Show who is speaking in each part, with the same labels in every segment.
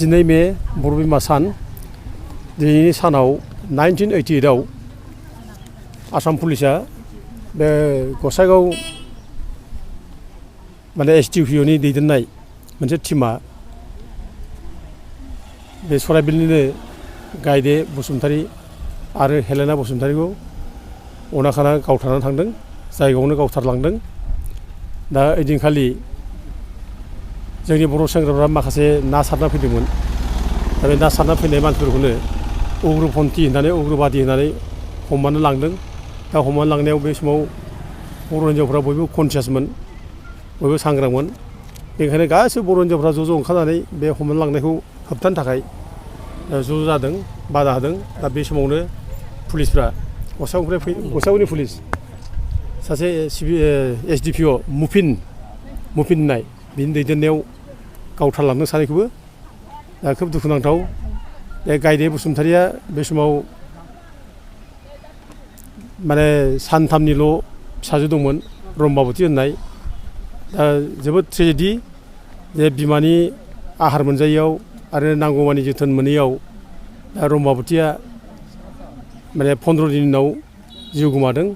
Speaker 1: 12 May बर' बिमा सान दिनैनि सानाव 1988 आव आसाम पुलिसा बे गसाइगाव माने SDPO नि दैदेननाय मोनसे टीमा बे सराइबिलनिनो गायदे बसुमतारी आरो हेलेना बसुमतारीखौ अनाखाना गावथारनानै थांदों, जायगायावनो गावथारलांदों। दा ओइदिनखालि जोंनि बर' सेंग्राफ्रा माखासे ना सारना फैदोंमोन। दा बे ना सारना फैनाय मानसिफोरखौनो उग्रपन्थी होननानै उग्रबादि होननानै हमनानै लांदों। दा हमनानै लांनायाव बे समाव बर' हिन्जावफ्रा बयबो कनसियासमोन, बयबो सांग्रांमोन। बेनिखायनो गासैबो बर' हिन्जावफ्रा ज' ओंखारनानै बे हमनानै लांनायखौ होबथानो थाखाय ज' जादों, बादा होदों। दा बे समावनो पुलिसफ्रा गसाइगावनि पुलिस सासे SDPO मुफिन होननाय बिनि दैदेननायाव गावथारलांदों सानैखौबो। दा खोब दुखुनांथाव। बे गायदे बसुमतारीया बे समाव माने सानथामनिल' फिसाजो दंमोन, रम्बाबती होननाय। दा जोबोद ट्रेजेडि जे बिमानि आहार मोनजायैयाव आरो नांगौमानि जोथोन मोनैयाव दा रम्बाबतीया माने 15 दिननि उनाव जिउ गोमादों।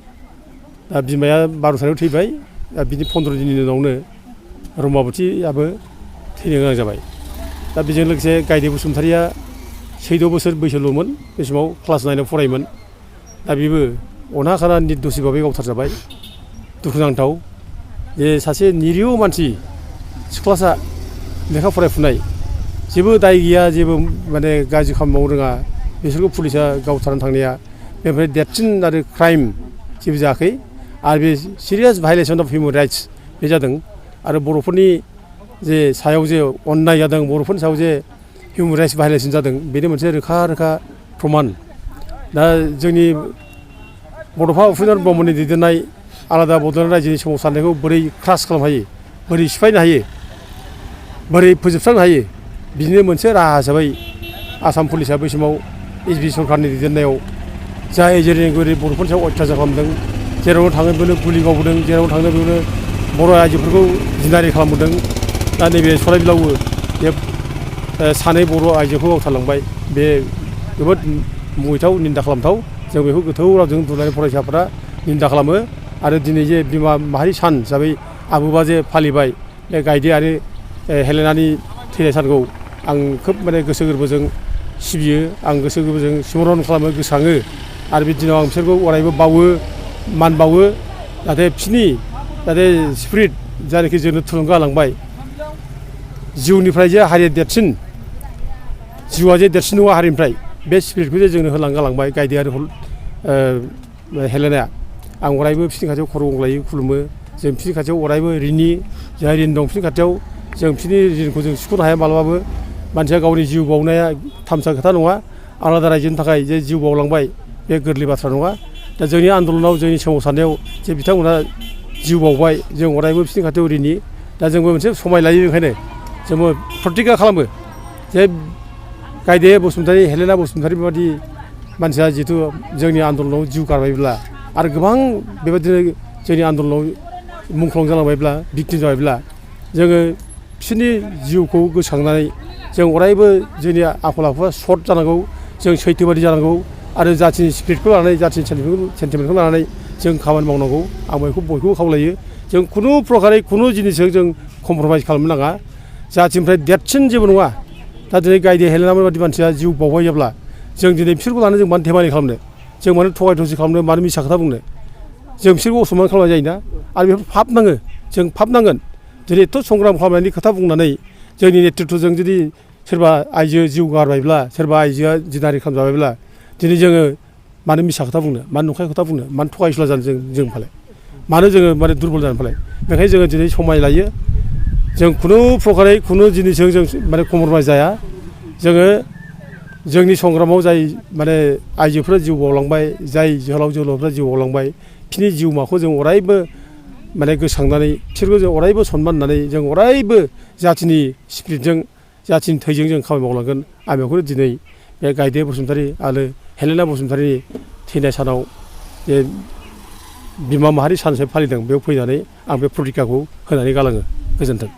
Speaker 1: दा बिमाया 12 तारिखआव थैबाय। दा बिनि 15 दिननि उनावनो रम्बाबतीयाबो थैनो गोनां जाबाय। दा बेजों लोगोसे गायदे बसुमतारीया 14 बोसोर बैसोल'मोन, बे समाव क्लास 9 आव फरायोमोन। दा बेबो अनाखाना निर्दोषि भाबै गावथारजाबाय। दुखुनांथाव जे सासे निरिह मानसि, सिख्लासा, लेखा फरायफुनाय, जेबो दाय गैया, जेबो माने गाज्रि खामानि मावनो रोङा, बिसोरखौ पुलिसा गावथारनानै थांनाया बेनिफ्राय देरसिन आरो क्राइम जेबो जायाखै। आरो बे सिरियास भायलेसन अफ हिउमेन राइट्स बे जादों। आरो बर'फोरनि जे सायाव जे अन्याय जादों, बर'फोरनि सायाव जे हिउमेन राइट्स भायलेसन जादों, बेनि मोनसे रोखा प्रमान। दा जोंनि बड'फा उपेन्द्र ब्रह्मनि दैदेननाय आलादा बड'लेण्ड रायजोनि सोमावसारनायखौ बोरै क्रास खालामनो हायो, बोरै सिफायनो हायो, बोरै फोजोबस्रांनो हायो, बिदिनो मोनसे राहा हिसाबै आसाम पुलिसा बै समाव SB सरकारनि दैदेननायाव जाय जेरै बर'फोरनि सायाव अयथासार खालामदों, जेरावनो थाङो बेयावनो गुलि गावबोदों, जेरावनो थाङो बेयावनो बर' आइजोफोरखौ जिनाहारि खालामबोदों। दा नैबे सराइबिलावबो बे सानै बर' आइजोखौ गावथारलांबाय। बे जोबोद मुगैथाव, निन्दा खालामथाव। जों बेखौ गोथौ रावजों दुलाराय फरायसाफोरा निन्दा खालामो। आरो दिनै जे बिमा माहारि सान हिसाबै आबोबा जे फालिबाय बे गायदे आरो हेलेनानि थैनाय सानखौ आं खोब माने गोसो गोरबोजों सिबियो, आं गोसो गोरबोजों सिमरन खालामो, गोसोखाङो। आरो बे दिनाव आं बिसोरखौ अरायबो बावो, मान बावो, जाहाथे बिसोरनि स्पिरिट जायनाखि जोंनो थुलुंगा होलांबाय, जिउनिफ्राय जे हारिया देरसिन, जिउआ जे देरसिन नङा हारिनिफ्राय, बे स्पिरिटखौ जे जोंनो होलांबाय गायदे आरो हेलेनाया। आं अरायबो बिसोरनि खाथियाव खर' गंग्लायै खुलुमो। जों बिसोरनि खाथियाव अरायबो ऋणी, जाय ऋण दं बिसोरनि खाथियाव जों बिसोरनि ऋणखौ जों सुख'नो हाया मालाबाबो। मानसिया गावनि जिउ बावनाया थामसा खोथा नङा। आलादा रायजोनि थाखाय जे जिउ बावलांबाय बे गोरलै बाथ्रा नङा। दा जोंनि आन्दलनाव, जोंनि सोमावसारनायाव जे बिथांमोना जिउ बावबाय, जों अरायबो बिसोरनि खाथियाव ऋणी। दा जोंबो मोनसे समाय लायो, ओंखायनो जोंबो प्रतिज्ञा खालामो जे गायदे बसुमतारी, हेलेना बसुमतारी बायदि मानसिया जिहेतु जोंनि आन्दलनाव जिउ गारबायब्ला आरो गोबां बेबायदिनो जोंनि आन्दलनाव मुंख्लं जालांबायब्ला, भिक्टिम जाबायब्ला, जोङो बिसोरनि जिउखौ गोसोखांनानै जों अरायबो जोंनि आखल आखुआ सर्ट जानांगौ, जों सैथोबादि जानांगौ आरो जाथिनि स्पिरिटखौ लानानै, जाथिनि सेन्टिमेन्टखौ लानानै जों खामानि मावनांगौ। आं बयखौबो खावलायो। जों खुनु प्रकारै खुनु जिनिसजों जों कमप्रमाइज खालामनो नाङा। जाथिनिफ्राय देरसिन जेबो नङा। दा दिनै गायदे हेलेना बायदि मानसिया जिउ बावबाय जाब्ला जों दिनै बिसोरखौ लानानै जों मानो धेमालि खालामनो, जों मानो थगाय थसि खालामनो, मानो मिसा खोथा बुंनो। जों बिसोरखौ असनमान खालामनाय जायोना। आरो बेफोर फाप नाङो, जों फाप नांगोन। दिनै एथ' संग्राम खालामनायनि खोथा बुंनानै जोंनि नेतृत्वजों जुदि सोरबा आइजो जिउ गारबायब्ला, सोरबा आइजोआ जिनाहारि खालामजाबायब्ला, दिनै जोङो मानो मिसा खोथा बुंनो, मानो नंखाय खोथा बुंनो, मानो थगायसुला जानो जों फालाय, मानो जोङो माने दुरबल जानो फालाय। बेखायनो जोङो दिनै समाय लायो। जों खुनु प्रकारै खुनु जिनिसजों जों माने कमप्रमाइज जाया। जोङो जोंनि संग्रामाव जाय माने आइजोफ्रा जिउ बावलांबाय, जाय जोहोलाव जोहोलावफ्रा जिउ बावलांबाय, बिसोरनि जिउमाखौ जों अरायबो माने गोसोखांनानै बिसोरखौ जों अरायबो सनमान होनानै जों अरायबो जाथिनि स्पिरिटजों, जाथिनि थैजों जों खामानि मावलांगोन। आं बेखौनो दिनै बे गायदे बसुमतारी आरो हेलेना बसुमतारीनि थैनाय सानाव जे बिमा माहारि सान हिसाबै फालिदों, बेयाव फैनानै आं बे प्रतिज्ञाखौ होनानै गालाङो। गोजोन्थों।